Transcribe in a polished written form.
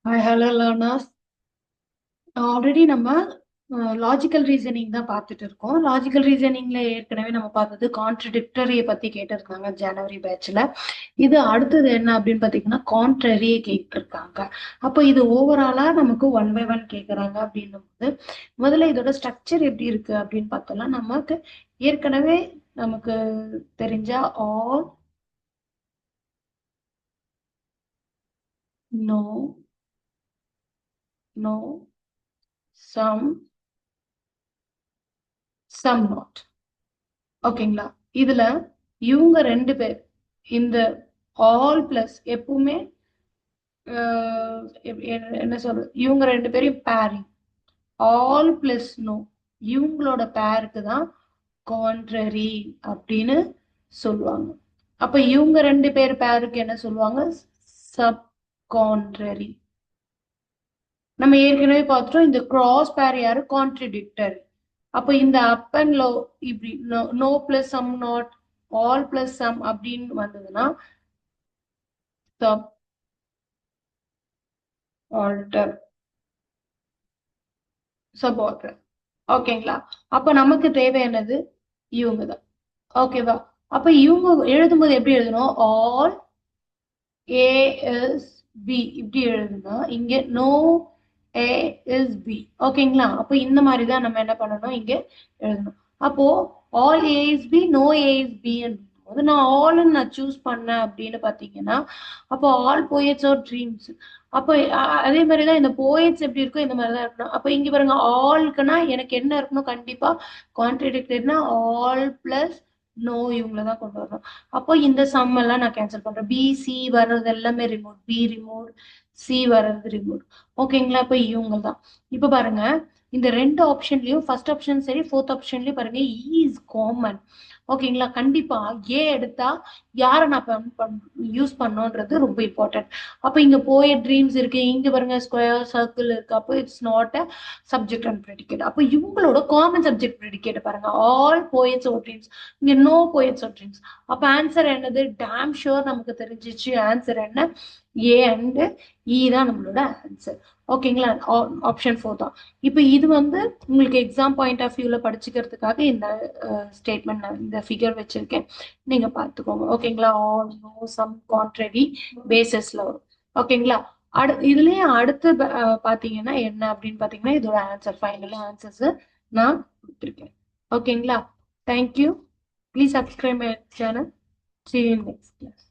Hi, hello learners. Already நம்ம logical reasoning தான் பார்த்துட்டு இருக்கோம். லாஜிக்கல் ரீசனிங்ல ஏற்கனவே நம்ம பார்த்தது கான்ட்ரடிக்டரியை பத்தி கேட்டிருக்காங்க ஜனவரி பேட்ச்ல. இது அடுத்தது என்ன அப்படின்னு பார்த்தீங்கன்னா கான்ட்ரரியை கேட்டிருக்காங்க. அப்போ இது ஓவராலா நமக்கு ஒன் பை ஒன் கேட்குறாங்க அப்படின்னும் போது முதல்ல இதோட ஸ்ட்ரக்சர் எப்படி இருக்கு அப்படின்னு பார்த்தோம்னா நமக்கு ஏற்கனவே நமக்கு தெரிஞ்ச all no no some some not. ஓகேங்களா? இதுல இவங்க ரெண்டு பேர் இந்த ஆல் பிளஸ் எப்பவுமே என்ன சொல்றது, இவங்க ரெண்டு பேரையும் பேரிங் ஆல் பிளஸ் நோ இவங்களோட பேருக்கு தான் கான்ட்ரரி அப்படின்னு சொல்லுவாங்க. அப்ப இவங்க ரெண்டு பேர் பேருக்கு என்ன சொல்லுவாங்க? Sub contrary. நம்ம ஏற்கனவே பார்த்துட்டோம் இந்த கிராஸ் பேர் யாரு? கான்ட்ரடிக்டர். அப்ப இந்த அப் அண்ட் லோ இப்படி no plus some not all plus some அப்படின்னு வந்ததுன்னா சப் ஆல்டர் சப் ஆல்டர். ஓகேங்களா? அப்ப நமக்கு தேவையானது இவங்க தான். ஓகேவா? அப்ப இவங்க எழுதும்போது எப்படி எழுதணும்? ஆல் ஏ இஸ் பி இப்படி எழுதுனா இங்க நோ ஏ இஸ் பி. ஓகேங்களா? அப்ப இந்த மாதிரி தான் நம்ம என்ன பண்ணணும் இங்க எழுதணும். அப்போ all A is B no A is B போது நான் ஆல்னு நான் சூஸ் பண்ணேன் அப்படின்னு பாத்தீங்கன்னா அப்போ ஆல் போயட்ஸ் ஆர் ட்ரீம்ஸ். அப்போ அதே மாதிரிதான் இந்த போயட்ஸ் எப்படி இருக்கும் இந்த மாதிரிதான் இருக்கணும். அப்போ இங்க பாருங்க ஆல்க்குன்னா எனக்கு என்ன இருக்கணும்? கண்டிப்பா கான்ட்ரடிக்டட்னா ஆல் பிளஸ் நோ இவங்கள தான் கொண்டு வரணும். அப்போ இந்த சம் எல்லாம் நான் கேன்சல் பண்றேன். பி சி வர்றது எல்லாமே ரிமூவ், பி ரிமூவ், சி வர்றது ரிமூவ். ஓகேங்களா? அப்ப இவங்க தான். இப்ப பாருங்க இந்த ரெண்டு ஆப்ஷன்லயும் ஃபர்ஸ்ட் ஆப்ஷன் சரி ஃபோர்த் ஆப்ஷன்லயும் பாருங்க இ இஸ் காமன். ஓகேங்களா? கண்டிப்பா ஏ எடுத்தா யாரை நான் யூஸ் பண்ணோன்றது ரொம்ப இம்பார்ட்டன்ட். அப்ப இங்க போய ட்ரீம்ஸ் இருக்கு, இங்க பாருங்க ஸ்கொயர் சர்க்கிள் இருக்கு. அப்போ it's not a subject and predicate. அப்ப இவங்களோட காமன் சப்ஜெக்ட் ப்ரெடிகேட் பாருங்க ஆல் போயட்ஸ் ஓ ட்ரீம்ஸ், இங்க நோ போயட்ஸ் ஆர் ட்ரீம்ஸ். அப்ப ஆன்சர் என்னது? டேம் ஷூர் நமக்கு தெரிஞ்சிச்சு. ஆன்சர் என்ன? ஏ அண்ட் இ தான் நம்மளோட ஆன்சர். ஓகேங்களா? ஆப்ஷன் 4 தான். இப்போ இது வந்து உங்களுக்கு எக்ஸாம் பாயிண்ட் ஆஃப் வியூல படிச்சுக்கிறதுக்காக இந்த ஸ்டேட்மெண்ட் நான் இந்த ஃபிகர் வச்சிருக்கேன். நீங்க பார்த்துக்கோங்க. ஓகேங்களா? ஆல் நோ சம் கான்ட்ரரி பேசஸ்ல வரும். ஓகேங்களா? இதுலயே அடுத்து பாத்தீங்கன்னா என்ன அப்படின்னு பாத்தீங்கன்னா இதோட ஆன்சர் ஃபைனல் ஆன்சர்ஸ் நான் கொடுத்துருக்கேன். ஓகேங்களா? Thank you. Please subscribe my channel. See you in next class.